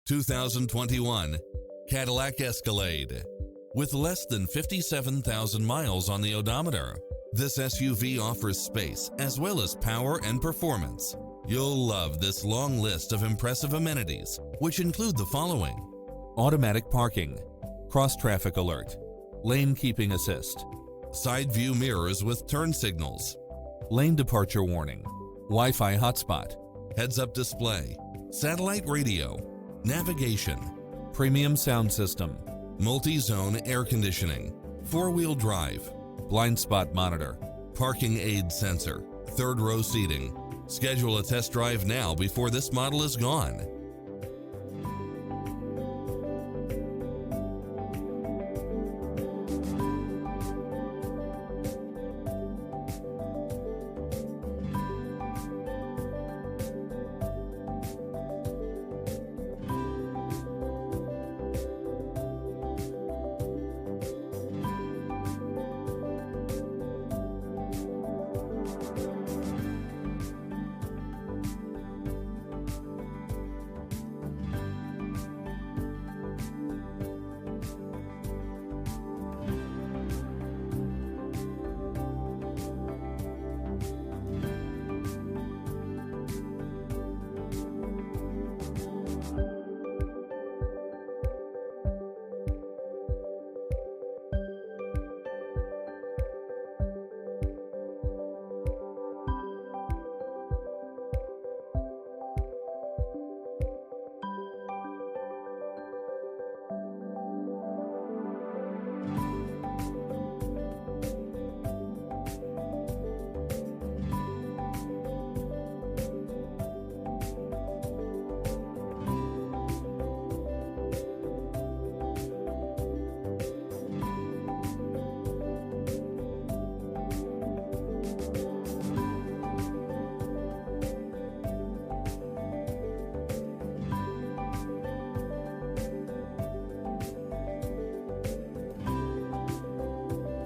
2021 Cadillac Escalade. With less than 57,000 miles on the odometer, this SUV offers space as well as power and performance. You'll love this long list of impressive amenities, which include the following: automatic parking, cross-traffic alert, lane keeping assist, side view mirrors with turn signals, lane departure warning, Wi-Fi hotspot, heads-up display, satellite radio, navigation, premium sound system, multi-zone air conditioning, four-wheel drive, blind spot monitor, parking aid sensor, third row seating. Schedule a test drive now before this model is gone.